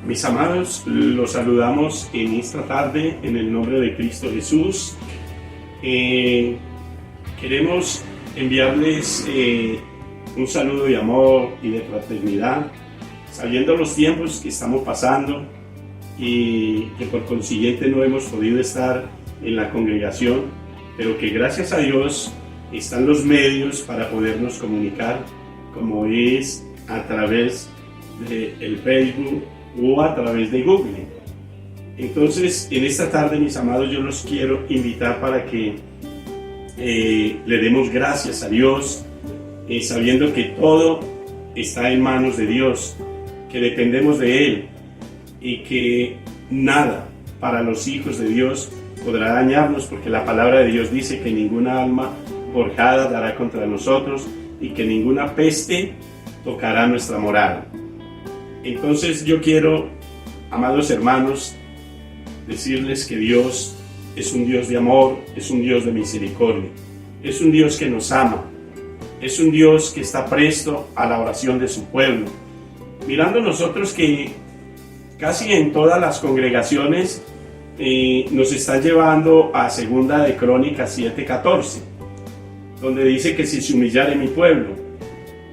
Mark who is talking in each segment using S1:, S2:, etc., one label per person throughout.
S1: Mis amados, los saludamos en esta tarde en el nombre de Cristo Jesús. Queremos enviarles un saludo de amor y de fraternidad, sabiendo los tiempos que estamos pasando y que por consiguiente no hemos podido estar en la congregación, pero que gracias a Dios están los medios para podernos comunicar, como es a través del Facebook o a través de Google. Entonces, en esta tarde, mis amados, yo los quiero invitar para que le demos gracias a Dios, sabiendo que todo está en manos de Dios, que dependemos de Él y que nada para los hijos de Dios podrá dañarnos, porque la palabra de Dios dice que ninguna alma forjada dará contra nosotros y que ninguna peste tocará nuestra morada. Entonces yo quiero, amados hermanos, decirles que Dios es un Dios de amor, es un Dios de misericordia, es un Dios que nos ama, es un Dios que está presto a la oración de su pueblo. Mirando nosotros que casi en todas las congregaciones nos está llevando a Segunda de Crónicas 7:14, donde dice que si se humillare mi pueblo.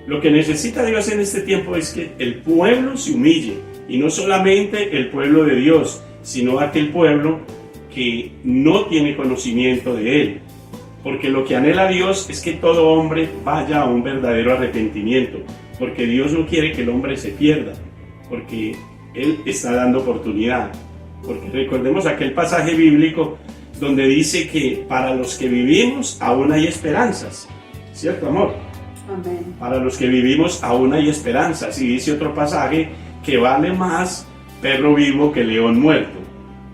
S1: Lo que necesita Dios en este tiempo es que el pueblo se humille, y no solamente el pueblo de Dios, sino aquel pueblo que no tiene conocimiento de Él. Porque lo que anhela Dios es que todo hombre vaya a un verdadero arrepentimiento, porque Dios no quiere que el hombre se pierda, porque Él está dando oportunidad. Porque recordemos aquel pasaje bíblico donde dice que para los que vivimos aún hay esperanzas, ¿cierto, amor?
S2: Amén.
S1: Para los que vivimos aún hay esperanzas, y dice otro pasaje que vale más perro vivo que león muerto.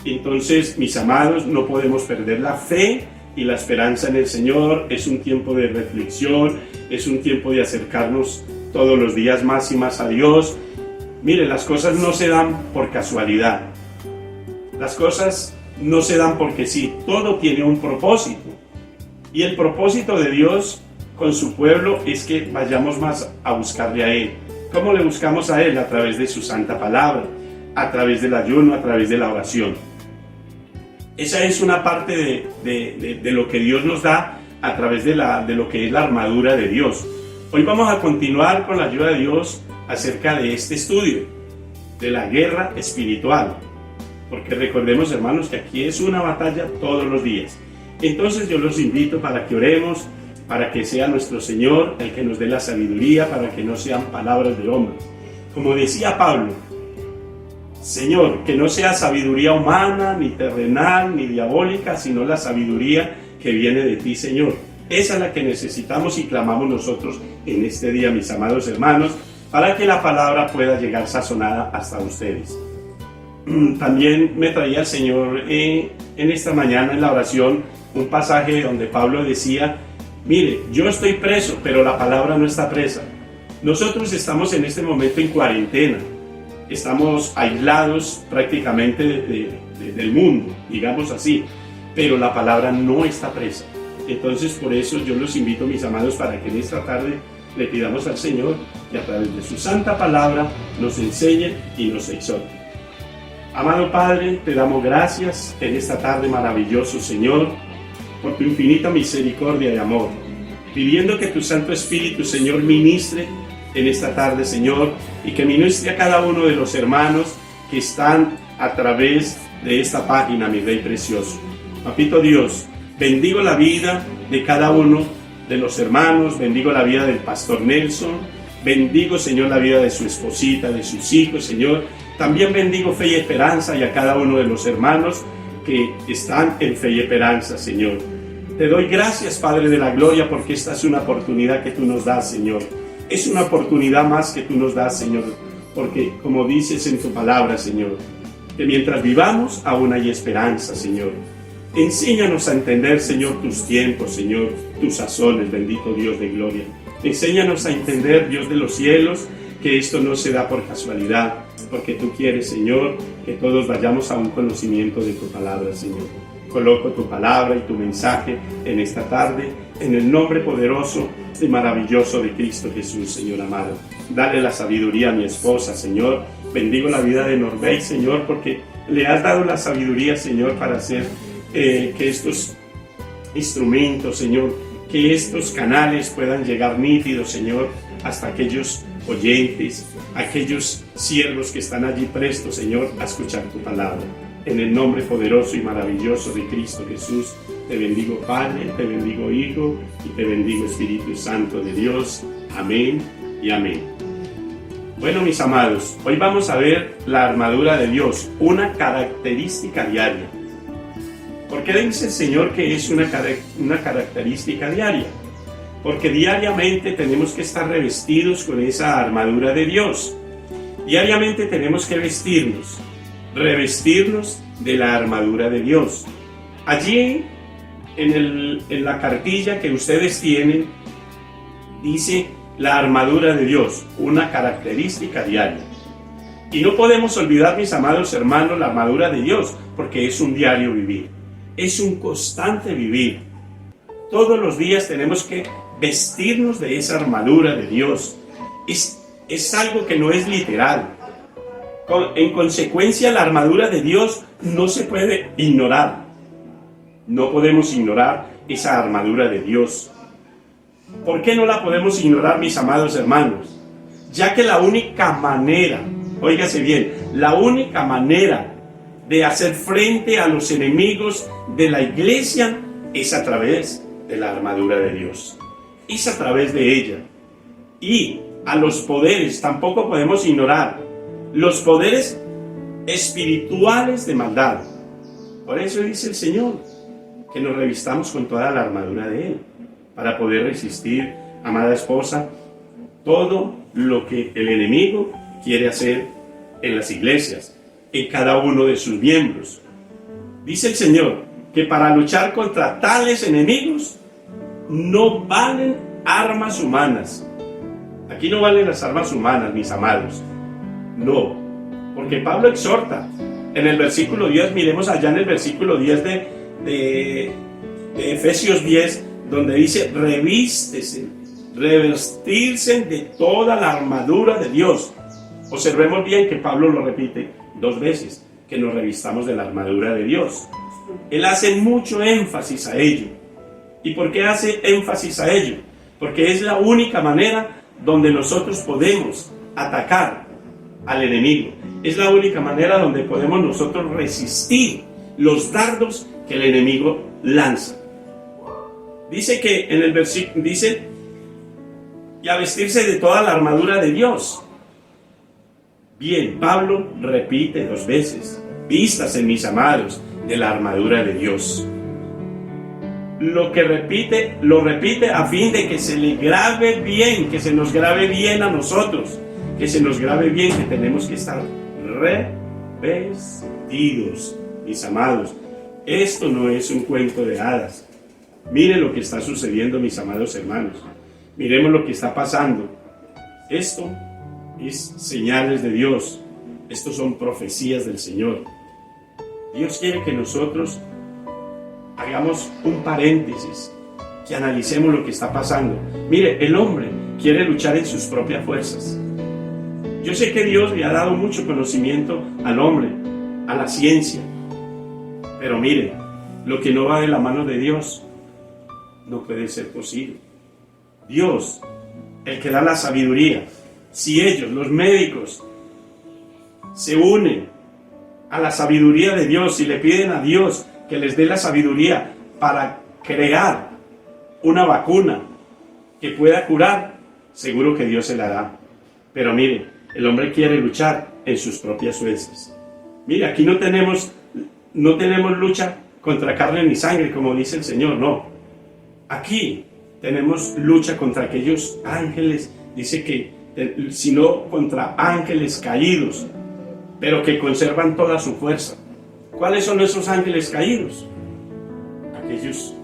S1: Entonces, mis amados, no podemos perder la fe y la esperanza en el Señor. Es un tiempo de reflexión, es un tiempo de acercarnos todos los días más y más a Dios. Mire, las cosas no se dan por casualidad, las cosas no se dan porque sí, todo tiene un propósito, y el propósito de Dios con su pueblo es que vayamos más a buscarle a Él. ¿Cómo le buscamos a Él? A través de su santa palabra, a través del ayuno, a través de la oración. Esa es una parte de lo que Dios nos da a través de lo que es la armadura de Dios. Hoy vamos a continuar con la ayuda de Dios acerca de este estudio, de la guerra espiritual. Porque recordemos, hermanos, que aquí es una batalla todos los días. Entonces yo los invito para que oremos, para que sea nuestro Señor el que nos dé la sabiduría, para que no sean palabras de hombres. Como decía Pablo, Señor, que no sea sabiduría humana, ni terrenal, ni diabólica, sino la sabiduría que viene de ti, Señor. Esa es la que necesitamos y clamamos nosotros en este día, mis amados hermanos, para que la palabra pueda llegar sazonada hasta ustedes. También me traía el Señor en esta mañana en la oración un pasaje donde Pablo decía: mire, yo estoy preso, pero la palabra no está presa. Nosotros estamos en este momento en cuarentena, estamos aislados prácticamente del mundo, digamos así, pero la palabra no está presa. Entonces, por eso yo los invito, mis amados, para que en esta tarde le pidamos al Señor que a través de su santa palabra nos enseñe y nos exhorte. Amado Padre, te damos gracias en esta tarde, maravilloso Señor, por tu infinita misericordia y amor, pidiendo que tu Santo Espíritu, Señor, ministre en esta tarde, Señor, y que ministre a cada uno de los hermanos que están a través de esta página, mi Rey precioso. Papito Dios, bendigo la vida de cada uno de los hermanos, bendigo la vida del pastor Nelson, bendigo, Señor, la vida de su esposita, de sus hijos, Señor. También bendigo fe y esperanza y a cada uno de los hermanos que están en fe y esperanza, Señor. Te doy gracias, Padre de la gloria, porque esta es una oportunidad que tú nos das, Señor. Es una oportunidad más que tú nos das, Señor, porque como dices en tu palabra, Señor, que mientras vivamos aún hay esperanza, Señor. Enséñanos a entender, Señor, tus tiempos, Señor, tus sazones, bendito Dios de gloria. Enséñanos a entender, Dios de los cielos, que esto no se da por casualidad, porque tú quieres, Señor, que todos vayamos a un conocimiento de tu palabra, Señor. Coloco tu palabra y tu mensaje en esta tarde, en el nombre poderoso y maravilloso de Cristo Jesús, Señor amado. Dale la sabiduría a mi esposa, Señor, Bendigo la vida de Norbey, Señor, porque le has dado la sabiduría, Señor, para hacer que estos instrumentos, Señor, que estos canales puedan llegar nítidos, Señor, hasta aquellos oyentes, aquellos siervos que están allí prestos, Señor, a escuchar tu palabra. En el nombre poderoso y maravilloso de Cristo Jesús, te bendigo, Padre, te bendigo, Hijo, y te bendigo, Espíritu Santo de Dios. Amén y amén. Bueno, mis amados, hoy vamos a ver la armadura de Dios, una característica diaria. ¿Por qué dice el Señor que es una característica diaria? Porque diariamente tenemos que estar revestidos con esa armadura de Dios. Diariamente tenemos que revestirnos de la armadura de Dios. Allí, en la cartilla que ustedes tienen, dice la armadura de Dios, una característica diaria. Y no podemos olvidar, mis amados hermanos, la armadura de Dios, porque es un diario vivir, es un constante vivir. Todos los días tenemos que vestirnos de esa armadura de Dios. Es algo que no es literal. En consecuencia, la armadura de Dios no se puede ignorar. No podemos ignorar esa armadura de Dios. ¿Por qué no la podemos ignorar, mis amados hermanos? Ya que la única manera, óigase bien, la única manera de hacer frente a los enemigos de la iglesia es a través de la armadura de Dios. Es a través de ella. Y a los poderes tampoco podemos ignorar. Los poderes espirituales de maldad. Por eso dice el Señor que nos revistamos con toda la armadura de Él, para poder resistir, amada esposa, todo lo que el enemigo quiere hacer en las iglesias, en cada uno de sus miembros. Dice el Señor que para luchar contra tales enemigos no valen armas humanas. Aquí no valen las armas humanas, mis amados. No, porque Pablo exhorta en el versículo 10, miremos allá en el versículo 10 de Efesios 10, donde dice: revestirse de toda la armadura de Dios. Observemos bien que Pablo lo repite 2 veces, que nos revistamos de la armadura de Dios. Él hace mucho énfasis a ello. ¿Y por qué hace énfasis a ello? Porque es la única manera donde nosotros podemos atacar al enemigo. Es la única manera donde podemos nosotros resistir los dardos que el enemigo lanza. Dice que en el versículo, dice, y a vestirse de toda la armadura de Dios. Bien, Pablo repite 2 veces: vístase, mis amados, de la armadura de Dios. Lo repite a fin de que se le grabe bien, que se nos grabe bien a nosotros, que se nos grabe bien que tenemos que estar revestidos, mis amados. Esto no es un cuento de hadas. Miren lo que está sucediendo, mis amados hermanos. Miremos lo que está pasando. Esto es señales de Dios. Estos son profecías del Señor. Dios quiere que nosotros hagamos un paréntesis, que analicemos lo que está pasando. Mire, el hombre quiere luchar en sus propias fuerzas. Yo sé que Dios le ha dado mucho conocimiento al hombre, a la ciencia. Pero mire, lo que no va de la mano de Dios no puede ser posible. Dios, el que da la sabiduría, si ellos, los médicos, se unen a la sabiduría de Dios y le piden a Dios que les dé la sabiduría para crear una vacuna que pueda curar, seguro que Dios se la da. Pero mire, el hombre quiere luchar en sus propias fuerzas. Mire, aquí no tenemos lucha contra carne ni sangre, como dice el Señor, no. Aquí tenemos lucha contra aquellos ángeles, dice que, sino contra ángeles caídos, pero que conservan toda su fuerza. ¿Cuáles son esos ángeles caídos? Aquellos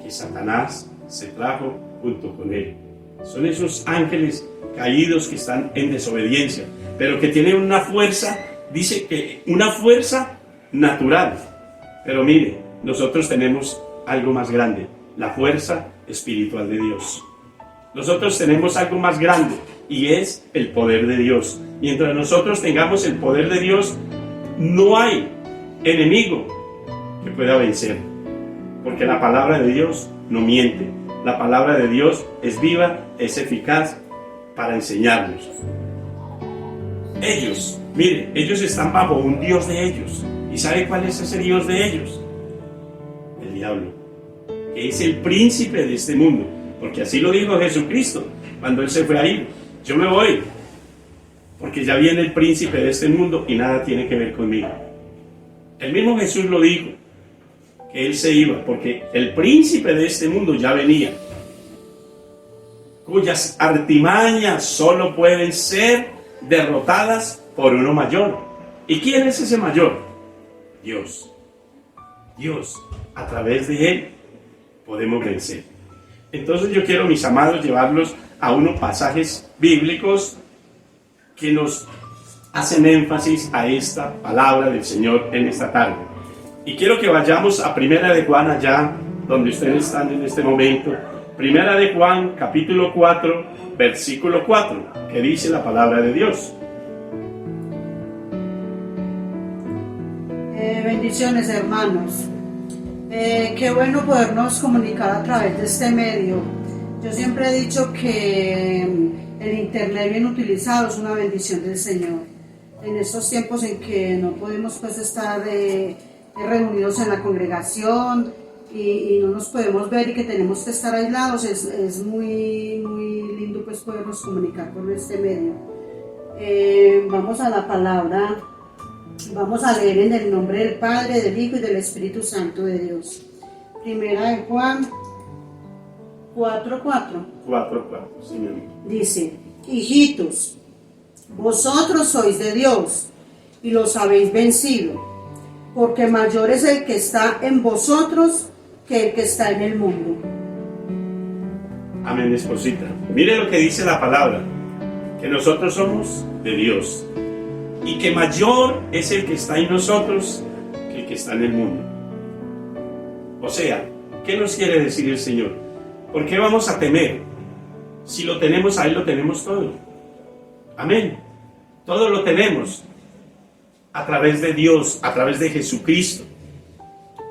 S1: que Satanás se trajo junto con él. Son esos ángeles caídos que están en desobediencia, pero que tienen una fuerza, dice que una fuerza natural. Pero mire, nosotros tenemos algo más grande, la fuerza espiritual de Dios. Nosotros tenemos algo más grande, y es el poder de Dios. Mientras nosotros tengamos el poder de Dios, no hay enemigo que pueda vencer, porque la palabra de Dios no miente. La palabra de Dios es viva, es eficaz para enseñarnos. Ellos, miren, ellos están bajo un Dios de ellos. ¿Y sabe cuál es ese Dios de ellos? El diablo, que es el príncipe de este mundo, porque así lo dijo Jesucristo cuando Él se fue a ir. Yo me voy, porque ya viene el príncipe de este mundo y nada tiene que ver conmigo. El mismo Jesús lo dijo, que Él se iba, porque el príncipe de este mundo ya venía, cuyas artimañas solo pueden ser derrotadas por uno mayor. ¿Y quién es ese mayor? Dios. Dios, a través de Él podemos vencer. Entonces yo quiero, mis amados, llevarlos a unos pasajes bíblicos que nos hacen énfasis a esta palabra del Señor en esta tarde. Y quiero que vayamos a Primera de Juan, allá donde ustedes están en este momento. Primera de Juan, capítulo 4, versículo 4, que dice la palabra de Dios.
S2: Bendiciones, hermanos. Qué bueno podernos comunicar a través de este medio. Yo siempre he dicho que el internet bien utilizado es una bendición del Señor. En estos tiempos en que no podemos pues estar reunidos en la congregación y no nos podemos ver y que tenemos que estar aislados, es muy lindo pues podernos comunicar por este medio. Vamos a la palabra. Vamos a leer en el nombre del Padre, del Hijo y del Espíritu Santo de Dios. Primera de Juan 4:4.
S1: 4:4, sí, mi amor.
S2: Dice: hijitos, vosotros sois de Dios y los habéis vencido, porque mayor es el que está en vosotros que el que está en el mundo.
S1: Amén, esposita. Mire lo que dice la palabra, que nosotros somos de Dios y que mayor es el que está en nosotros que el que está en el mundo. O sea, ¿qué nos quiere decir el Señor? ¿Por qué vamos a temer? Si lo tenemos a Él, lo tenemos todo. Amén. Todo lo tenemos a través de Dios, a través de Jesucristo,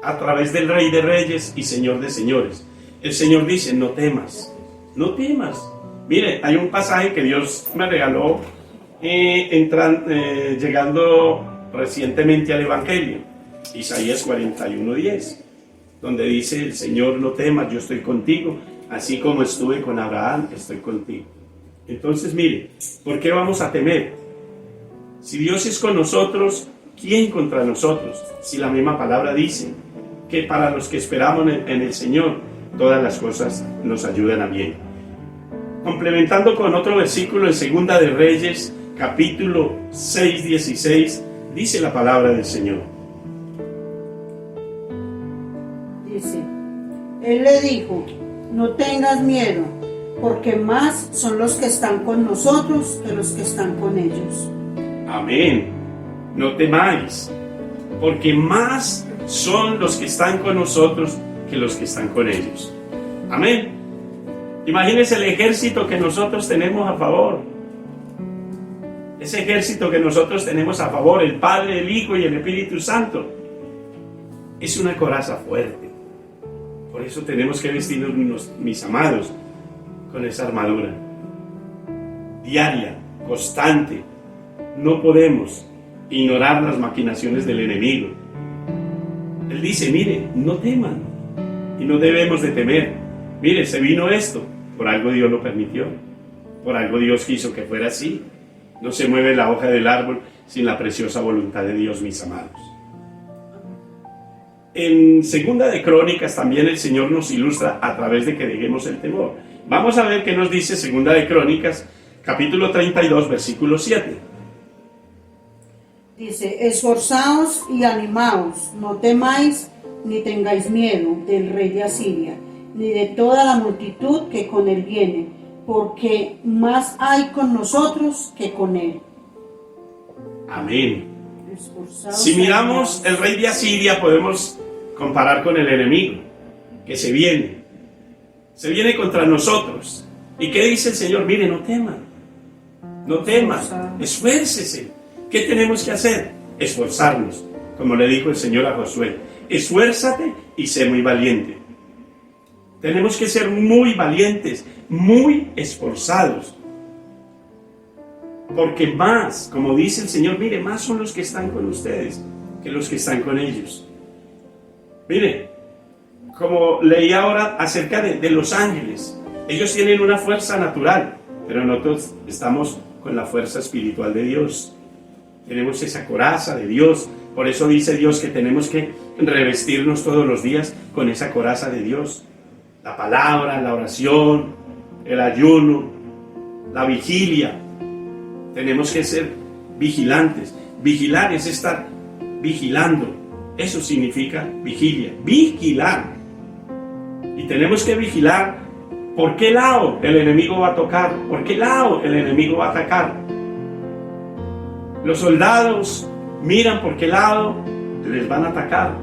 S1: a través del Rey de Reyes y Señor de Señores. El Señor dice: no temas, no temas. Mire, hay un pasaje que Dios me regaló llegando recientemente al Evangelio, Isaías 41:10, donde dice el Señor: no temas, yo estoy contigo, así como estuve con Abraham, estoy contigo. Entonces mire, ¿por qué vamos a temer? Si Dios es con nosotros, ¿quién contra nosotros? Si la misma palabra dice que para los que esperamos en el Señor, todas las cosas nos ayudan a bien. Complementando con otro versículo en Segunda de Reyes, capítulo 6:16, dice la palabra del Señor.
S2: Dice: Él le dijo: no tengas miedo, porque más son los que están con nosotros que los que están con ellos.
S1: Amén. No temáis, porque más son los que están con nosotros que los que están con ellos. Amén. Imagínense el ejército que nosotros tenemos a favor. Ese ejército que nosotros tenemos a favor, el Padre, el Hijo y el Espíritu Santo, es una coraza fuerte. Por eso tenemos que vestirnos, mis amados, con esa armadura diaria, constante. No podemos ignorar las maquinaciones del enemigo. Él dice: mire, no teman, y no debemos de temer. Mire, se vino esto, por algo Dios lo permitió, por algo Dios quiso que fuera así. No se mueve la hoja del árbol sin la preciosa voluntad de Dios, mis amados. En Segunda de Crónicas también el Señor nos ilustra a través de que dejemos el temor. Vamos a ver qué nos dice Segunda de Crónicas, capítulo 32, versículo 7.
S2: Dice: esforzaos y animaos, no temáis ni tengáis miedo del rey de Asiria, ni de toda la multitud que con él viene, porque más hay con nosotros que con él.
S1: Amén.
S2: Esforzaos.
S1: Si miramos el rey de Asiria, podemos comparar con el enemigo que se viene contra nosotros. ¿Y qué dice el Señor? Mire, no teman, No tema, esfuércese. ¿Qué tenemos que hacer? Esforzarnos, como le dijo el Señor a Josué. Esfuérzate y sé muy valiente. Tenemos que ser muy valientes, muy esforzados. Porque más, como dice el Señor, mire, más son los que están con ustedes que los que están con ellos. Mire, como leí ahora acerca de los ángeles, ellos tienen una fuerza natural, pero nosotros estamos con la fuerza espiritual de Dios. Tenemos esa coraza de Dios. Por eso dice Dios que tenemos que revestirnos todos los días con esa coraza de Dios. La palabra, la oración, el ayuno, la vigilia. Tenemos que ser vigilantes. Vigilar es estar vigilando. Eso significa vigilia. Vigilar. Y tenemos que vigilar por qué lado el enemigo va a tocar, por qué lado el enemigo va a atacar. Los soldados miran por qué lado les van a atacar.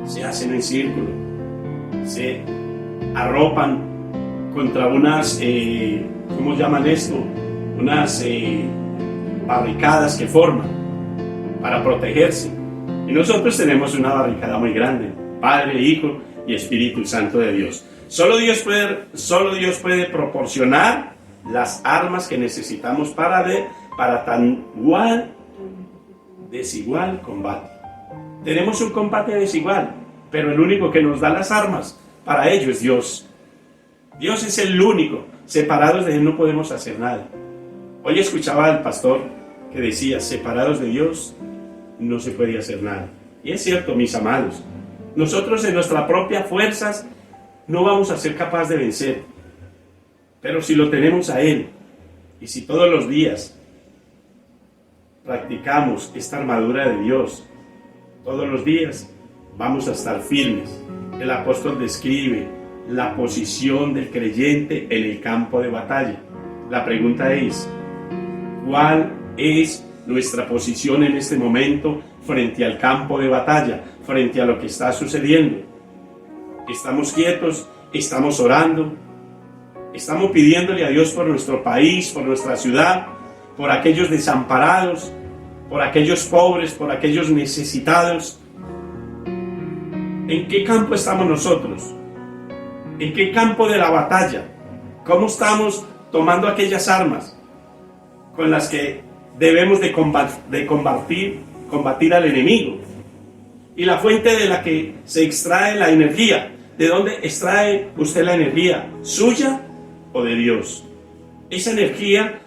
S1: Se hacen en círculo. Se arropan contra unas, ¿cómo llaman esto? Unas barricadas que forman para protegerse. Y nosotros tenemos una barricada muy grande: Padre, Hijo y Espíritu Santo de Dios. Solo Dios puede proporcionar las armas que necesitamos para tan desigual combate. Tenemos un combate desigual, pero el único que nos da las armas para ello es Dios. Dios es el único. Separados de Él no podemos hacer nada. Hoy escuchaba al pastor que decía: separados de Dios no se puede hacer nada. Y es cierto, mis amados. Nosotros en nuestras propias fuerzas no vamos a ser capaces de vencer. Pero si lo tenemos a Él, y si todos los días practicamos esta armadura de Dios, todos los días vamos a estar firmes. El apóstol describe la posición del creyente en el campo de batalla. La pregunta es: ¿cuál es nuestra posición en este momento frente al campo de batalla, frente a lo que está sucediendo? ¿Estamos quietos? ¿Estamos orando? ¿Estamos pidiéndole a Dios por nuestro país, por nuestra ciudad, por aquellos desamparados, por aquellos pobres, por aquellos necesitados? ¿En qué campo estamos nosotros? ¿En qué campo de la batalla? ¿Cómo estamos tomando aquellas armas con las que debemos de combatir al enemigo? Y la fuente de la que se extrae la energía. ¿De dónde extrae usted la energía? ¿Suya o de Dios? Esa energía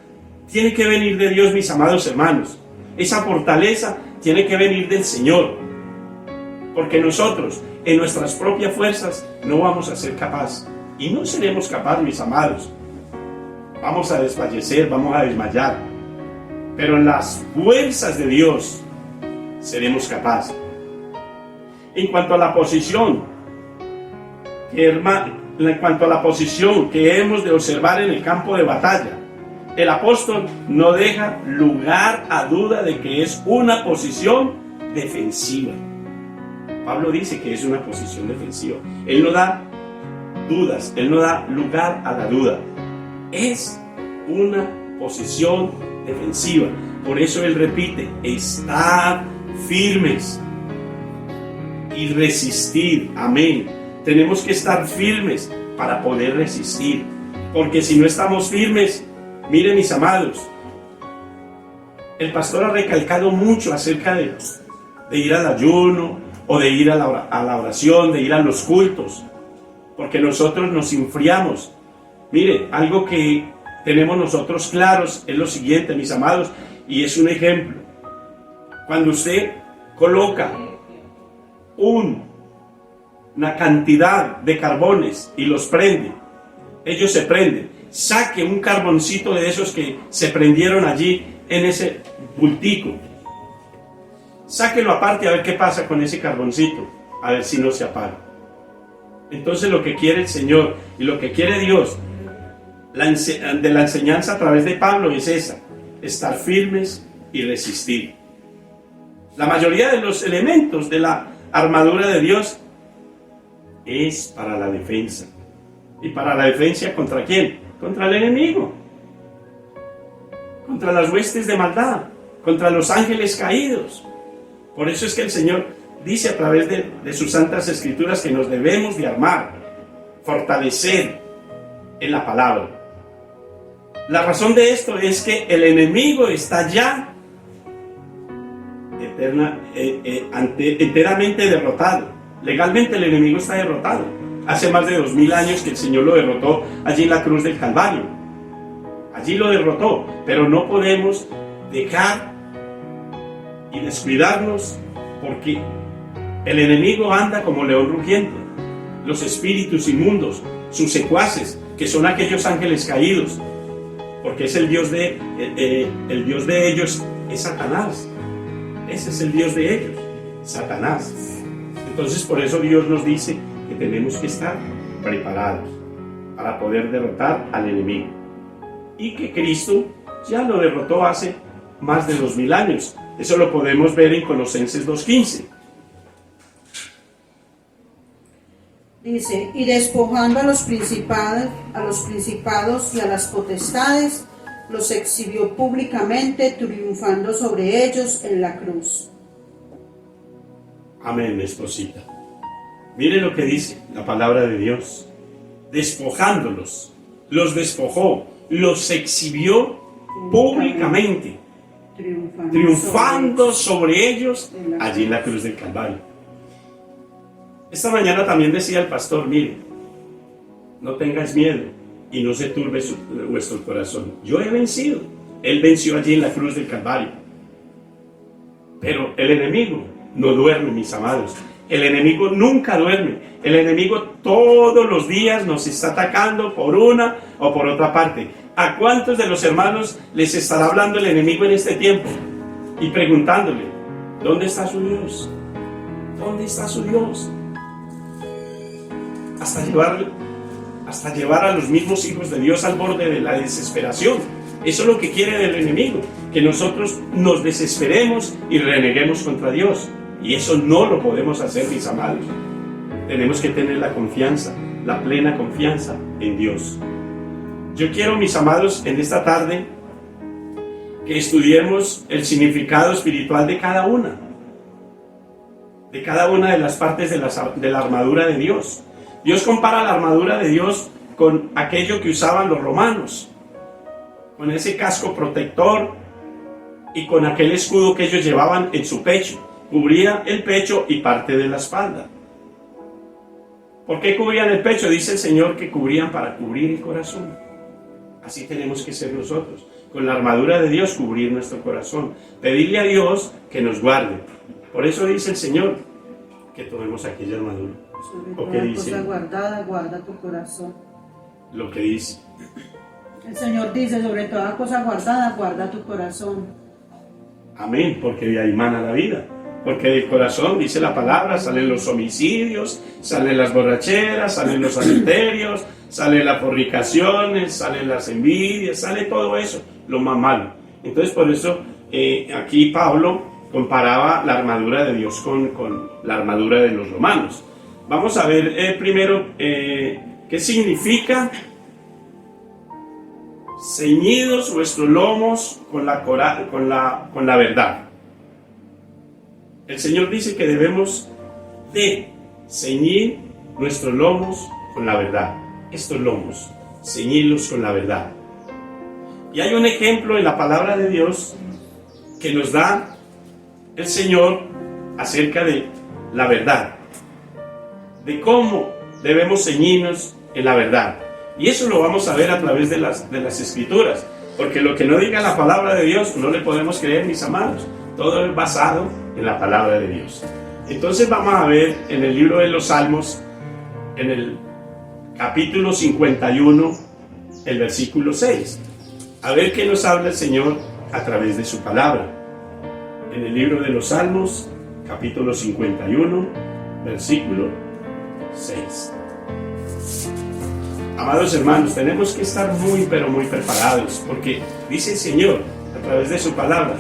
S1: tiene que venir de Dios, mis amados hermanos. Esa fortaleza tiene que venir del Señor. Porque nosotros, en nuestras propias fuerzas, no vamos a ser capaces. Y no seremos capaces, mis amados. Vamos a desfallecer, vamos a desmayar. Pero en las fuerzas de Dios seremos capaces. En cuanto a la posición, que hemos de observar en el campo de batalla, el apóstol no deja lugar a duda de que es una posición defensiva. Pablo dice que es una posición defensiva. Él no da dudas, él no da lugar a la duda. Es una posición defensiva. Por eso él repite: estad firmes y resistir. Amén. Tenemos que estar firmes para poder resistir. Porque si no estamos firmes, miren, mis amados, el pastor ha recalcado mucho acerca de ir al ayuno, o de ir a la oración, de ir a los cultos, porque nosotros nos enfriamos. Mire, algo que tenemos nosotros claros es lo siguiente, mis amados, y es un ejemplo. Cuando usted coloca una cantidad de carbones y los prende, ellos se prenden. Saque un carboncito de esos que se prendieron allí en ese bultico, sáquelo aparte a ver qué pasa con ese carboncito, a ver si no se apaga. Entonces lo que quiere el Señor y lo que quiere Dios de la enseñanza a través de Pablo es esa: estar firmes y resistir. La mayoría de los elementos de la armadura de Dios es para la defensa. ¿Y para la defensa contra quién? Contra el enemigo. contra las huestes de maldad, contra los ángeles caídos. Por eso es que el Señor dice a través de sus santas escrituras que nos debemos de armar, fortalecer en la palabra. La razón de esto es que el enemigo está ya enteramente derrotado. Legalmente el enemigo está derrotado. Hace más de 2000 años que el Señor lo derrotó allí en la cruz del Calvario. Allí lo derrotó, pero no podemos dejar y descuidarnos, porque el enemigo anda como león rugiente. Los espíritus inmundos, sus secuaces, que son aquellos ángeles caídos, porque es el Dios de ellos es Satanás. Ese es el Dios de ellos, Satanás. Entonces por eso Dios nos dice que tenemos que estar preparados para poder derrotar al enemigo, y que Cristo ya lo derrotó hace más de 2000 años. Eso lo podemos ver en Colosenses 2:15.
S2: Dice, y despojando a los principados y a las potestades, los exhibió públicamente, triunfando sobre ellos en la cruz.
S1: Amén, esposita. Mire lo que dice la palabra de Dios. Despojándolos, los despojó, los exhibió públicamente, triunfando sobre ellos allí en la cruz del Calvario. Esta mañana también decía el pastor, mire, no tengáis miedo y no se turbe vuestro corazón. Yo he vencido. Él venció allí en la cruz del Calvario. Pero el enemigo no duerme, mis amados. El enemigo nunca duerme. El enemigo todos los días nos está atacando por una o por otra parte. ¿A cuántos de los hermanos les estará hablando el enemigo en este tiempo? Y preguntándole, ¿dónde está su Dios? ¿Dónde está su Dios? Hasta llevar a los mismos hijos de Dios al borde de la desesperación. Eso es lo que quiere el enemigo, que nosotros nos desesperemos y reneguemos contra Dios. Y eso no lo podemos hacer, mis amados. Tenemos que tener la confianza, la plena confianza en Dios. Yo quiero, mis amados, en esta tarde, que estudiemos el significado espiritual de cada una de las partes de la armadura de Dios. Dios compara la armadura de Dios con aquello que usaban los romanos, con ese casco protector y con aquel escudo que ellos llevaban en su pecho. Cubría el pecho y parte de la espalda. ¿Por qué cubrían el pecho? Dice el Señor que cubrían para cubrir el corazón. Así tenemos que ser nosotros, con la armadura de Dios cubrir nuestro corazón, pedirle a Dios que nos guarde. Por eso dice el Señor que tomemos aquella armadura.
S2: Sobre toda cosa guardada, guarda tu corazón.
S1: Lo que dice.
S2: El Señor dice, sobre toda cosa guardada, guarda tu corazón.
S1: Amén, porque de ahí mana la vida. Porque del corazón, dice la palabra, salen los homicidios, salen las borracheras, salen los adulterios, salen las fornicaciones, salen las envidias, sale todo eso, lo más malo. Entonces por eso aquí Pablo comparaba la armadura de Dios con la armadura de los romanos. Vamos a ver primero qué significa ceñidos vuestros lomos con la verdad. El Señor dice que debemos de ceñir nuestros lomos con la verdad. Estos lomos, ceñirlos con la verdad. Y hay un ejemplo en la palabra de Dios que nos da el Señor acerca de la verdad, de cómo debemos ceñirnos en la verdad. Y eso lo vamos a ver a través de las Escrituras, porque lo que no diga la palabra de Dios no le podemos creer, mis amados. Todo es basado en la palabra de Dios. Entonces vamos a ver en el libro de los Salmos, en el capítulo 51, el versículo 6. A ver qué nos habla el Señor a través de su palabra. En el libro de los Salmos, capítulo 51, versículo 6. Amados hermanos, tenemos que estar muy, pero muy preparados, porque dice el Señor a través de su palabra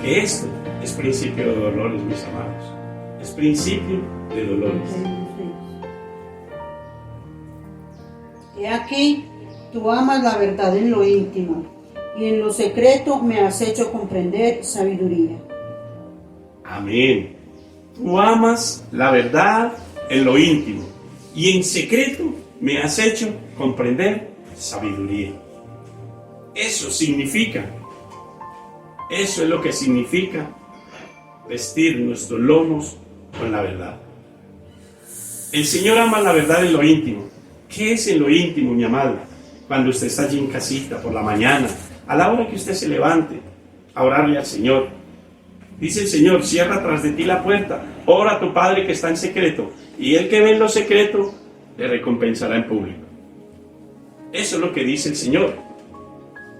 S1: que esto es principio de dolores, mis amados. Es principio de dolores.
S2: He aquí, tú amas la verdad en lo íntimo, y en lo secreto me has hecho comprender sabiduría.
S1: Amén. Tú amas la verdad en lo íntimo y en secreto me has hecho comprender sabiduría. Eso es lo que significa vestir nuestros lomos con la verdad. El Señor ama la verdad en lo íntimo. ¿Qué es en lo íntimo, mi amado? Cuando usted está allí en casita por la mañana, a la hora que usted se levante, a orarle al Señor. Dice el Señor, cierra tras de ti la puerta, ora a tu Padre que está en secreto, y el que ve en lo secreto, le recompensará en público. Eso es lo que dice el Señor,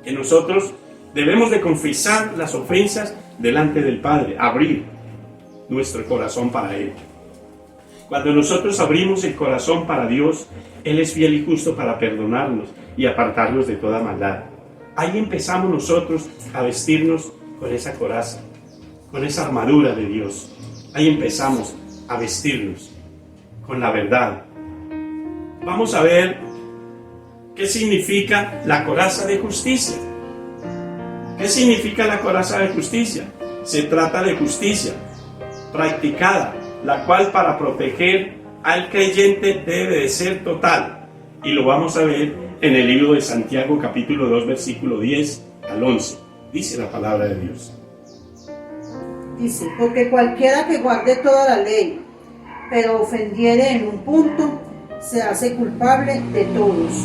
S1: que nosotros debemos de confesar las ofensas delante del Padre, abrir nuestro corazón para Él. Cuando nosotros abrimos el corazón para Dios, Él es fiel y justo para perdonarnos y apartarnos de toda maldad. Ahí empezamos nosotros a vestirnos con esa coraza, con esa armadura de Dios. Ahí empezamos a vestirnos con la verdad. Vamos a ver qué significa la coraza de justicia. ¿Qué significa la coraza de justicia? Se trata de justicia practicada, la cual para proteger al creyente debe de ser total. Y lo vamos a ver en el libro de Santiago, capítulo 2, versículo 10 al 11. Dice la palabra de Dios.
S2: Dice, porque cualquiera que guarde toda la ley, pero ofendiere en un punto, se hace culpable de todos.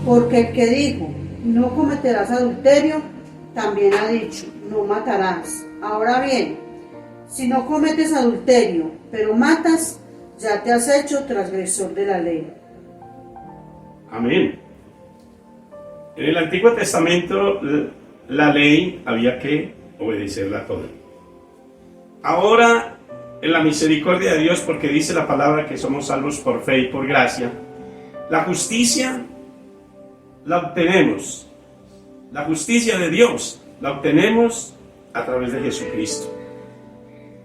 S2: Porque el que dijo, no cometerás adulterio, también ha dicho, no matarás. Ahora bien, si no cometes adulterio, pero matas, ya te has hecho transgresor de la ley.
S1: Amén. En el Antiguo Testamento, la ley había que obedecerla toda. Ahora, en la misericordia de Dios, porque dice la palabra que somos salvos por fe y por gracia, la justicia la obtenemos. La justicia de Dios la obtenemos a través de Jesucristo.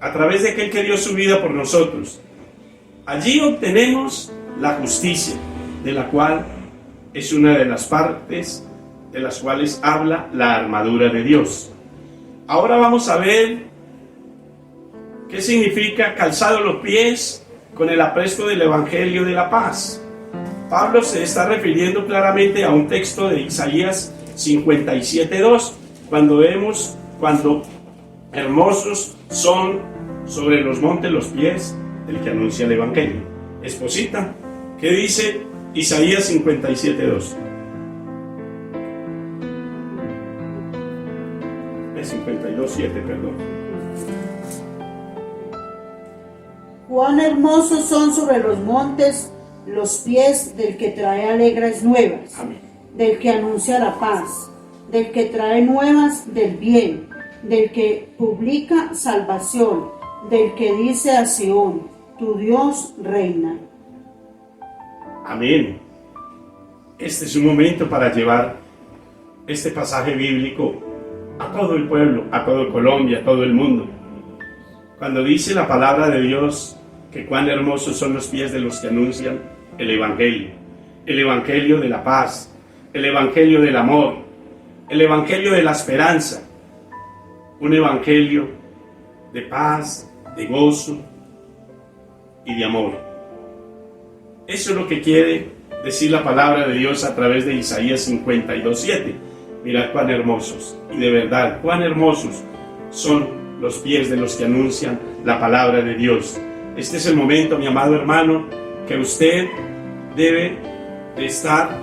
S1: A través de aquel que dio su vida por nosotros. Allí obtenemos la justicia, de la cual es una de las partes de las cuales habla la armadura de Dios. Ahora vamos a ver qué significa calzado los pies con el apresto del Evangelio de la paz. Pablo se está refiriendo claramente a un texto de Isaías 57:2, cuando hermosos son sobre los montes los pies del que anuncia el Evangelio. Esposita, ¿qué dice Isaías 57:2? 52:7, perdón.
S2: Cuán hermosos son sobre los montes los pies del que trae alegres nuevas.
S1: Amén.
S2: Del que anuncia la paz, del que trae nuevas del bien, del que publica salvación, del que dice a Sión, tu Dios reina.
S1: Amén. Este es un momento para llevar este pasaje bíblico a todo el pueblo, a todo Colombia, a todo el mundo. Cuando dice la palabra de Dios que cuán hermosos son los pies de los que anuncian el Evangelio de la paz, el Evangelio del amor, el Evangelio de la esperanza, un Evangelio de paz, de gozo y de amor. Eso es lo que quiere decir la palabra de Dios a través de Isaías 52:7. Mirad cuán hermosos, y de verdad, cuán hermosos son los pies de los que anuncian la palabra de Dios. Este es el momento, mi amado hermano, que usted debe de estar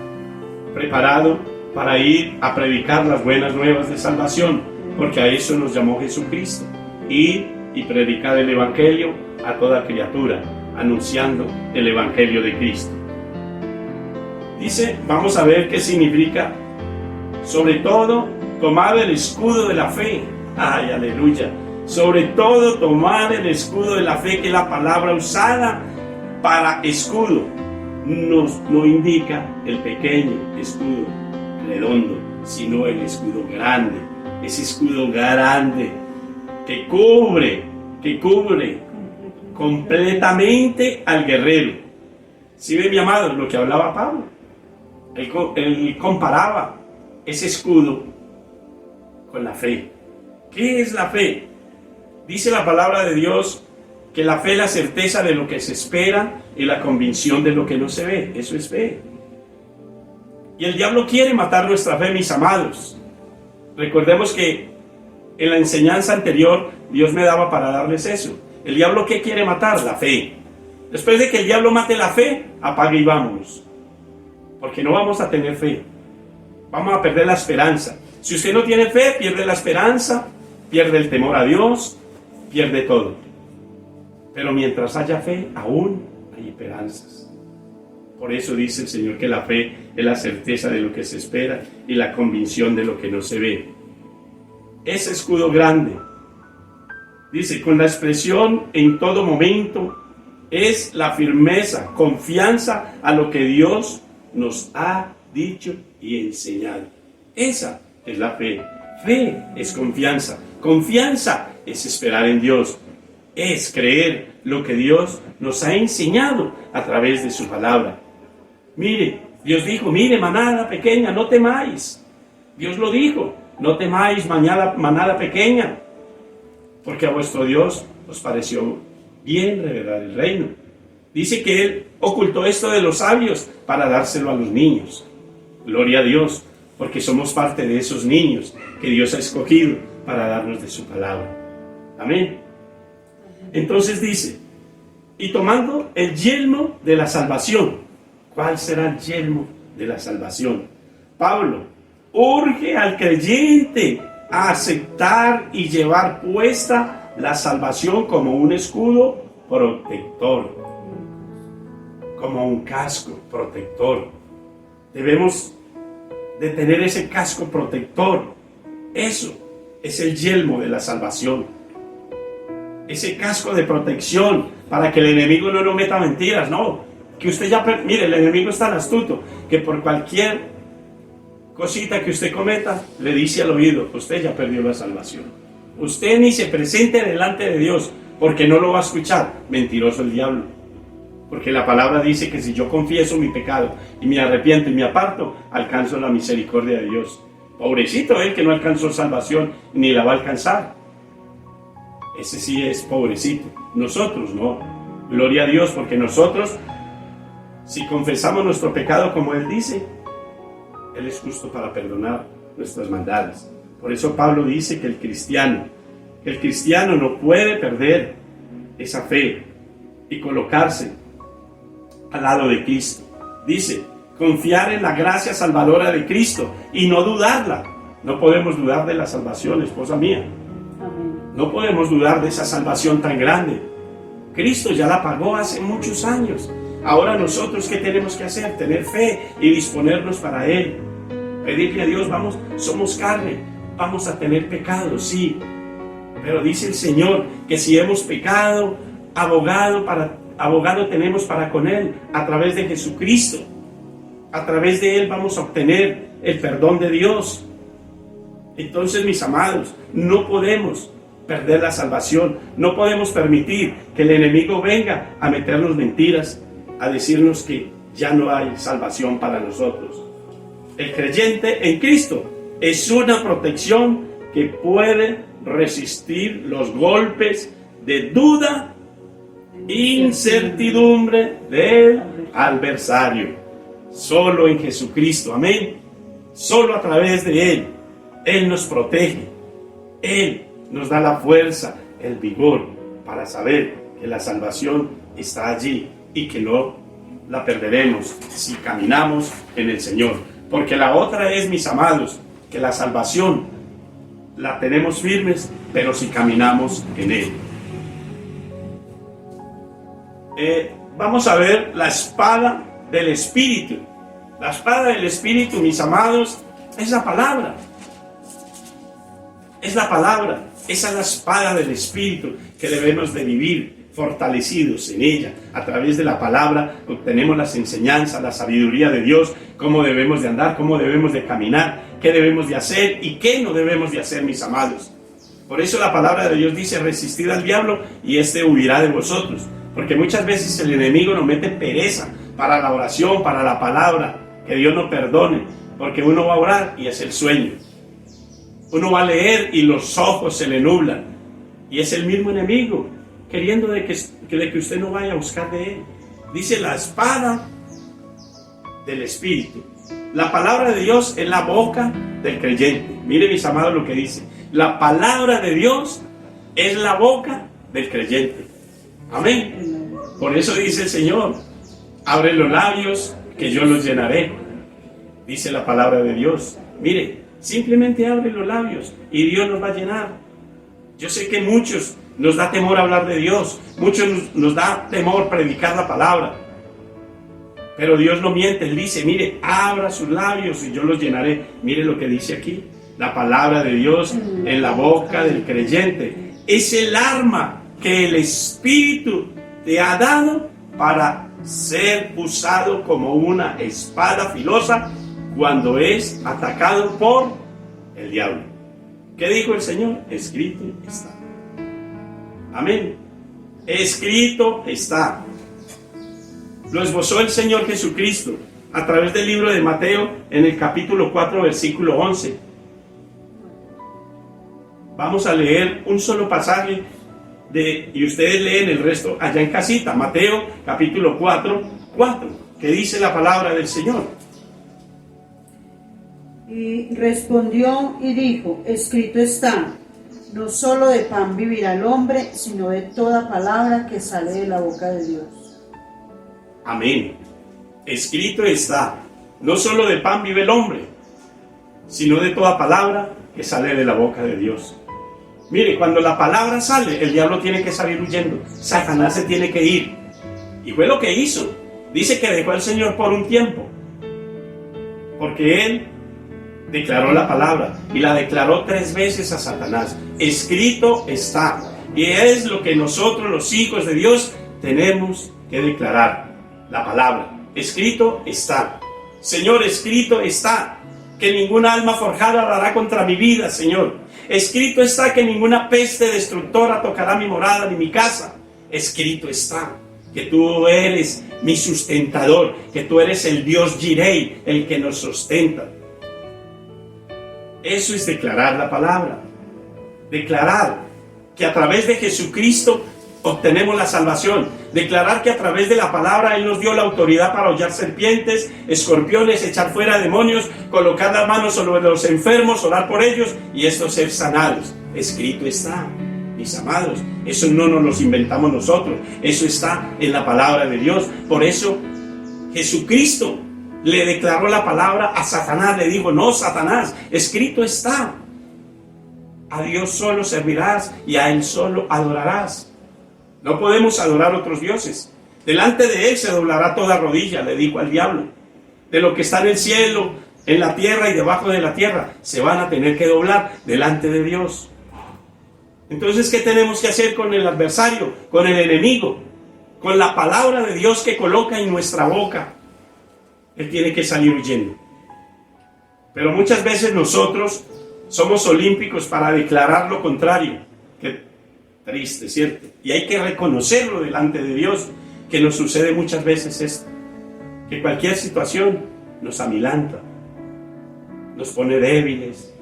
S1: preparado para ir a predicar las buenas nuevas de salvación, porque a eso nos llamó Jesucristo. Ir y predicar el Evangelio a toda criatura, anunciando el Evangelio de Cristo. Dice, vamos a ver qué significa, sobre todo, tomar el escudo de la fe. ¡Ay, aleluya! Sobre todo, tomar el escudo de la fe, que es la palabra usada para escudo. No indica el pequeño escudo redondo, sino el escudo grande. Ese escudo grande que cubre completamente al guerrero. ¿Sí ve, mi amado, lo que hablaba Pablo? Él comparaba ese escudo con la fe. ¿Qué es la fe? Dice la palabra de Dios que la fe es la certeza de lo que se espera y la convicción de lo que no se ve. Eso es fe. Y el diablo quiere matar nuestra fe, mis amados. Recordemos que en la enseñanza anterior Dios me daba para darles eso. ¿El diablo qué quiere matar? La fe. Después de que el diablo mate la fe, apague y vámonos. Porque no vamos a tener fe. Vamos a perder la esperanza. Si usted no tiene fe, pierde la esperanza, pierde el temor a Dios, pierde todo. Pero mientras haya fe, aún hay esperanzas. Por eso dice el Señor que la fe es la certeza de lo que se espera y la convicción de lo que no se ve. Ese escudo grande, dice, con la expresión en todo momento, es la firmeza, confianza a lo que Dios nos ha dicho y enseñado. Esa es la fe. Fe es confianza. Confianza es esperar en Dios. Es creer lo que Dios nos ha enseñado a través de su palabra. Mire, Dios dijo, mire, manada pequeña, no temáis. Dios lo dijo, no temáis, manada pequeña, porque a vuestro Dios os pareció bien revelar el reino. Dice que Él ocultó esto de los sabios para dárselo a los niños. Gloria a Dios, porque somos parte de esos niños que Dios ha escogido para darnos de su palabra. Amén. Entonces dice, y tomando el yelmo de la salvación. ¿Cuál será el yelmo de la salvación? Pablo urge al creyente a aceptar y llevar puesta la salvación como un escudo protector, como un casco protector. Debemos de tener ese casco protector. Eso es el yelmo de la salvación. Ese casco de protección para que el enemigo no nos meta mentiras, no. Que usted ya, mire, el enemigo es tan astuto que por cualquier cosita que usted cometa, le dice al oído, usted ya perdió la salvación. Usted ni se presente delante de Dios porque no lo va a escuchar. Mentiroso el diablo. Porque la palabra dice que si yo confieso mi pecado y me arrepiento y me aparto, alcanzo la misericordia de Dios. Pobrecito él que no alcanzó salvación ni la va a alcanzar. Ese sí es pobrecito. Nosotros no. Gloria a Dios, porque nosotros, si confesamos nuestro pecado como Él dice, Él es justo para perdonar nuestras maldades. Por eso Pablo dice que el cristiano no puede perder esa fe y colocarse al lado de Cristo. Dice, confiar en la gracia salvadora de Cristo y no dudarla. No podemos dudar de la salvación, esposa mía. No podemos dudar de esa salvación tan grande. Cristo ya la pagó hace muchos años. Ahora nosotros, ¿qué tenemos que hacer? Tener fe y disponernos para Él. Pedirle a Dios, somos carne, vamos a tener pecado, sí. Pero dice el Señor que si hemos pecado, abogado tenemos para con Él a través de Jesucristo. A través de Él vamos a obtener el perdón de Dios. Entonces, mis amados, no podemos perder la salvación. No podemos permitir que el enemigo venga a meternos mentiras, a decirnos que ya no hay salvación para nosotros. El creyente en Cristo es una protección que puede resistir los golpes de duda, incertidumbre del adversario. Solo en Jesucristo, amén. Solo a través de Él. Él nos protege. Él nos da la fuerza, el vigor para saber que la salvación está allí y que no la perderemos si caminamos en el Señor. Porque la otra es, mis amados, que la salvación la tenemos firmes, pero si caminamos en Él. Vamos a ver la espada del Espíritu. La espada del Espíritu, mis amados, es la palabra. Es la palabra. Esa es la espada del Espíritu que debemos de vivir fortalecidos en ella. A través de la palabra obtenemos las enseñanzas, la sabiduría de Dios, cómo debemos de andar, cómo debemos de caminar, qué debemos de hacer y qué no debemos de hacer, mis amados. Por eso la palabra de Dios dice, resistid al diablo y éste huirá de vosotros. Porque muchas veces el enemigo nos mete pereza para la oración, para la palabra. Que Dios nos perdone, porque uno va a orar y es el sueño. Uno va a leer y los ojos se le nublan. Y es el mismo enemigo, queriendo de que usted no vaya a buscar de él. Dice la espada del Espíritu. La palabra de Dios es la boca del creyente. Mire, mis amados, lo que dice. La palabra de Dios es la boca del creyente. Amén. Por eso dice el Señor, abre los labios que yo los llenaré. Dice la palabra de Dios. Mire, simplemente abre los labios y Dios nos va a llenar. Yo sé que muchos nos da temor hablar de Dios, muchos nos da temor predicar la palabra. Pero Dios no miente, Él dice, mire, abra sus labios y yo los llenaré. Mire lo que dice aquí, la palabra de Dios en la boca del creyente. Es el arma que el Espíritu te ha dado para ser usado como una espada filosa cuando es atacado por el diablo. ¿Qué dijo el Señor? Escrito está. Amén. Escrito está. Lo esbozó el Señor Jesucristo a través del libro de Mateo en el capítulo 4, versículo 11. Vamos a leer un solo pasaje y ustedes leen el resto allá en casita. Mateo capítulo 4, que dice la palabra del Señor.
S2: Y respondió y dijo, escrito está, no solo de pan vivirá el hombre, sino de toda palabra que sale de la boca de Dios.
S1: Amén. Escrito está, no solo de pan vive el hombre, sino de toda palabra que sale de la boca de Dios. Mire, cuando la palabra sale, el diablo tiene que salir huyendo. Satanás se tiene que ir. Y fue lo que hizo. Dice que dejó al Señor por un tiempo, porque Él declaró la palabra y la declaró 3 veces a Satanás. Escrito está. Y es lo que nosotros, los hijos de Dios, tenemos que declarar. La palabra. Escrito está. Señor, escrito está que ninguna alma forjada dará contra mi vida, Señor. Escrito está que ninguna peste destructora tocará mi morada ni mi casa. Escrito está que tú eres mi sustentador, que tú eres el Dios Jireh, el que nos sustenta. Eso es declarar la palabra. Declarar que a través de Jesucristo obtenemos la salvación. Declarar que a través de la palabra Él nos dio la autoridad para hollar serpientes, escorpiones, echar fuera demonios, colocar las manos sobre los enfermos, orar por ellos y estos ser sanados. Escrito está, mis amados. Eso no nos lo inventamos nosotros. Eso está en la palabra de Dios. Por eso Jesucristo le declaró la palabra a Satanás. Le dijo, no, Satanás, escrito está. A Dios solo servirás y a Él solo adorarás. No podemos adorar otros dioses. Delante de Él se doblará toda rodilla, le dijo al diablo. De lo que está en el cielo, en la tierra y debajo de la tierra, se van a tener que doblar delante de Dios. Entonces, ¿qué tenemos que hacer con el adversario, con el enemigo? Con la palabra de Dios que coloca en nuestra boca. Él tiene que salir huyendo. Pero muchas veces nosotros somos olímpicos para declarar lo contrario. Qué triste, ¿cierto? Y hay que reconocerlo delante de Dios, que nos sucede muchas veces esto, que cualquier situación nos amilanta, nos pone débiles,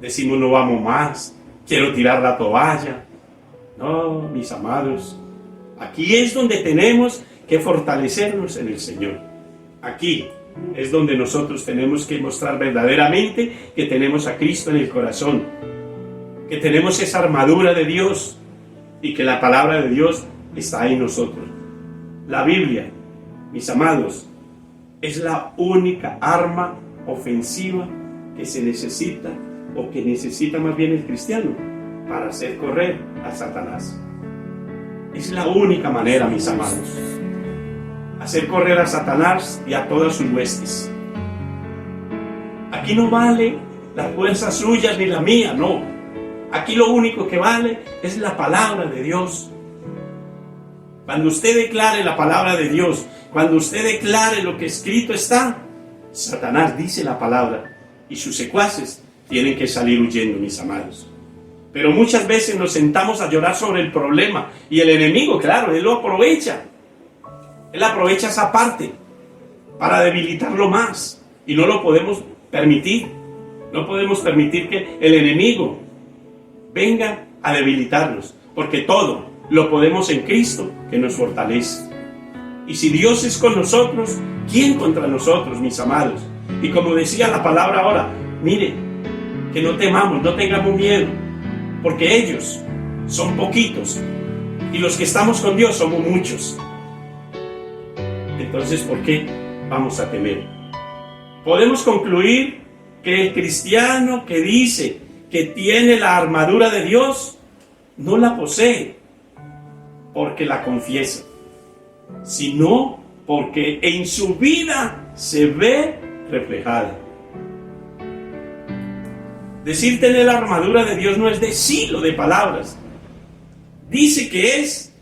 S1: decimos no vamos más, quiero tirar la toalla. No, mis amados, aquí es donde tenemos que fortalecernos en el Señor. Aquí es donde nosotros tenemos que mostrar verdaderamente que tenemos a Cristo en el corazón, que tenemos esa armadura de Dios y que la palabra de Dios está en nosotros. La Biblia, mis amados, es la única arma ofensiva que se necesita, o que necesita más bien el cristiano, para hacer correr a Satanás. Es la única manera, mis amados, hacer correr a Satanás y a todas sus huestes. Aquí no vale las fuerzas suyas ni la mía, no. Aquí lo único que vale es la palabra de Dios. Cuando usted declare la palabra de Dios, cuando usted declare lo que escrito está, Satanás dice la palabra y sus secuaces tienen que salir huyendo, mis amados. Pero muchas veces nos sentamos a llorar sobre el problema y el enemigo, claro, él lo aprovecha. Él aprovecha esa parte para debilitarlo más y no lo podemos permitir. No podemos permitir que el enemigo venga a debilitarnos, porque todo lo podemos en Cristo que nos fortalece. Y si Dios es con nosotros, ¿quién contra nosotros, mis amados? Y como decía la palabra ahora, mire, que no temamos, no tengamos miedo, porque ellos son poquitos y los que estamos con Dios somos muchos. Entonces, ¿por qué vamos a temer? Podemos concluir que el cristiano que dice que tiene la armadura de Dios no la posee porque la confiesa, sino porque en su vida se ve reflejada. Decir tener la armadura de Dios no es decirlo de palabras. Dice que es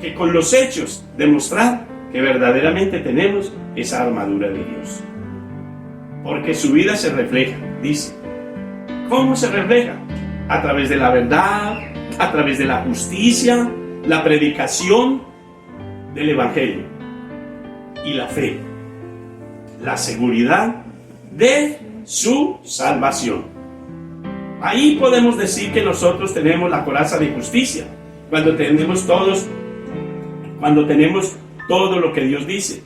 S1: que con los hechos demostrar que verdaderamente tenemos esa armadura de Dios. Porque su vida se refleja, dice. ¿Cómo se refleja? A través de la verdad, a través de la justicia, la predicación del Evangelio y la fe, la seguridad de su salvación. Ahí podemos decir que nosotros tenemos la coraza de justicia, cuando tenemos todo lo que Dios dice.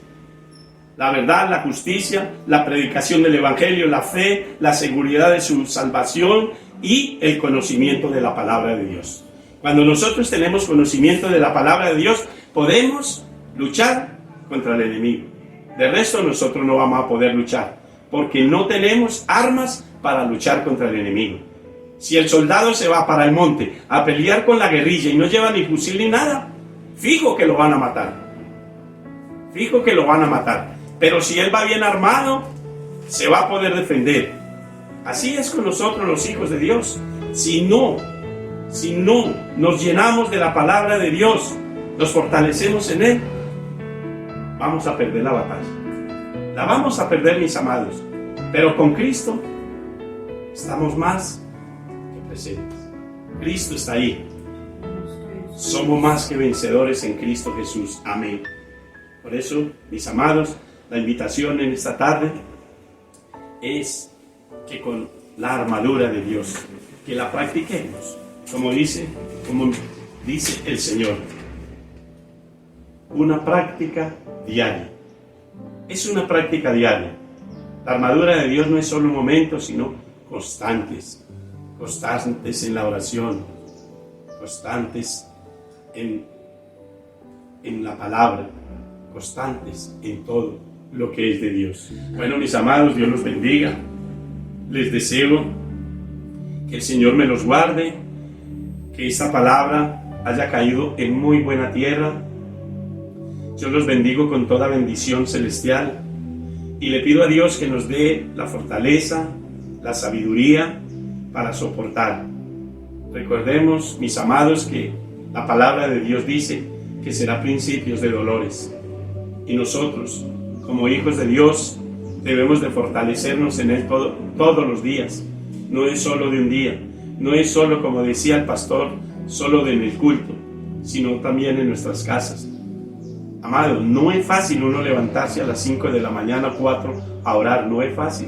S1: La verdad, la justicia, la predicación del Evangelio, la fe, la seguridad de su salvación y el conocimiento de la palabra de Dios. Cuando nosotros tenemos conocimiento de la palabra de Dios, podemos luchar contra el enemigo. De resto, nosotros no vamos a poder luchar, porque no tenemos armas para luchar contra el enemigo. Si el soldado se va para el monte a pelear con la guerrilla y no lleva ni fusil ni nada, fijo que lo van a matar. Fijo que lo van a matar. Pero si él va bien armado, se va a poder defender. Así es con nosotros los hijos de Dios. Si no nos llenamos de la palabra de Dios, nos fortalecemos en Él, vamos a perder la batalla. La vamos a perder, mis amados. Pero con Cristo estamos más que presentes. Cristo está ahí. Somos más que vencedores en Cristo Jesús. Amén. Por eso, mis amados, la invitación en esta tarde es que con la armadura de Dios, que la practiquemos, como dice el Señor. Una práctica diaria. Es una práctica diaria. La armadura de Dios no es solo un momento, sino constantes en la oración, constantes en la palabra, constantes en todo lo que es de Dios. Bueno, mis amados, Dios los bendiga. Les deseo que el Señor me los guarde, que esta palabra haya caído en muy buena tierra. Yo los bendigo con toda bendición celestial y le pido a Dios que nos dé la fortaleza, la sabiduría para soportar. Recordemos, mis amados, que la palabra de Dios dice que será principios de dolores. Y nosotros, como hijos de Dios, debemos de fortalecernos en Él todos los días. No es solo de un día, no es solo, como decía el pastor, solo en el culto, sino también en nuestras casas. Amado, no es fácil uno levantarse a las 5 de la mañana, 4, a orar, no es fácil.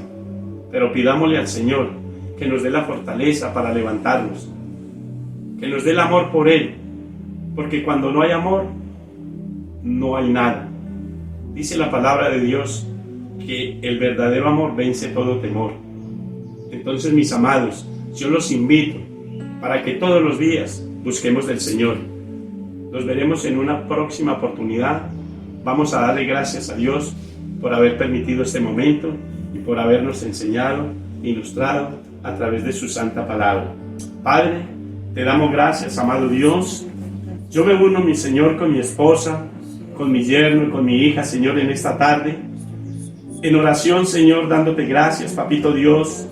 S1: Pero pidámosle al Señor que nos dé la fortaleza para levantarnos, que nos dé el amor por Él, porque cuando no hay amor, no hay nada. Dice la palabra de Dios que el verdadero amor vence todo temor. Entonces, mis amados, yo los invito para que todos los días busquemos del Señor. Nos veremos en una próxima oportunidad. Vamos a darle gracias a Dios por haber permitido este momento y por habernos enseñado, ilustrado a través de su santa palabra. Padre, te damos gracias, amado Dios. Yo me uno, mi Señor, con mi esposa, con mi yerno y con mi hija, Señor, en esta tarde. En oración, Señor, dándote gracias, Papito Dios,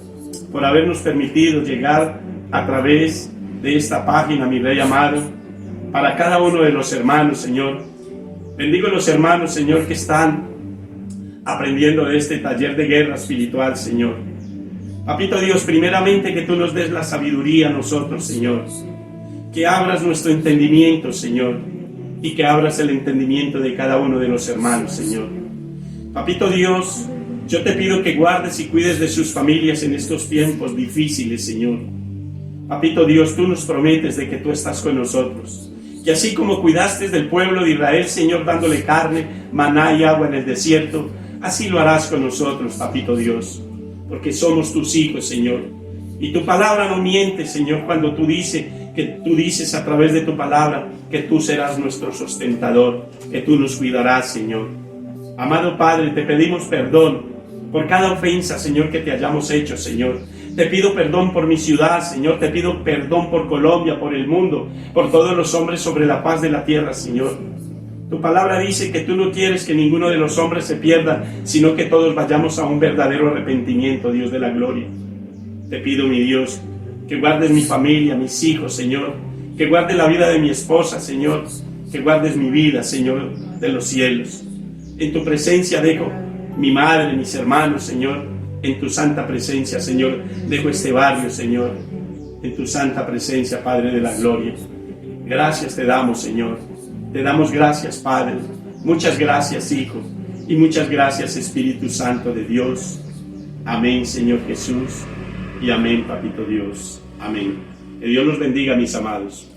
S1: por habernos permitido llegar a través de esta página, mi Rey amado, para cada uno de los hermanos, Señor. Bendigo a los hermanos, Señor, que están aprendiendo de este taller de guerra espiritual, Señor. Papito Dios, primeramente que tú nos des la sabiduría a nosotros, Señor. Que abras nuestro entendimiento, Señor, y que abras el entendimiento de cada uno de los hermanos, Señor. Papito Dios, Yo te pido que guardes y cuides de sus familias en estos tiempos difíciles, Señor. Papito Dios, tú nos prometes de que tú estás con nosotros. Que así como cuidaste del pueblo de Israel, Señor, dándole carne, maná y agua en el desierto, así lo harás con nosotros, Papito Dios. Porque somos tus hijos, Señor. Y tu palabra no miente, Señor, cuando tú dices a través de tu palabra que tú serás nuestro sustentador, que tú nos cuidarás, Señor. Amado Padre, te pedimos perdón por cada ofensa, Señor, que te hayamos hecho, Señor. Te pido perdón por mi ciudad, Señor. Te pido perdón por Colombia, por el mundo, por todos los hombres sobre la paz de la tierra, Señor. Tu palabra dice que tú no quieres que ninguno de los hombres se pierda, sino que todos vayamos a un verdadero arrepentimiento, Dios de la gloria. Te pido, mi Dios, que guardes mi familia, mis hijos, Señor. Que guardes la vida de mi esposa, Señor. Que guardes mi vida, Señor, de los cielos. En tu presencia dejo mi madre, mis hermanos, Señor. En tu santa presencia, Señor, dejo este barrio, Señor. En tu santa presencia, Padre de la gloria. Gracias te damos, Señor. Te damos gracias, Padre. Muchas gracias, Hijo. Y muchas gracias, Espíritu Santo de Dios. Amén, Señor Jesús. Y amén, Papito Dios. Amén. Que Dios los bendiga, mis amados.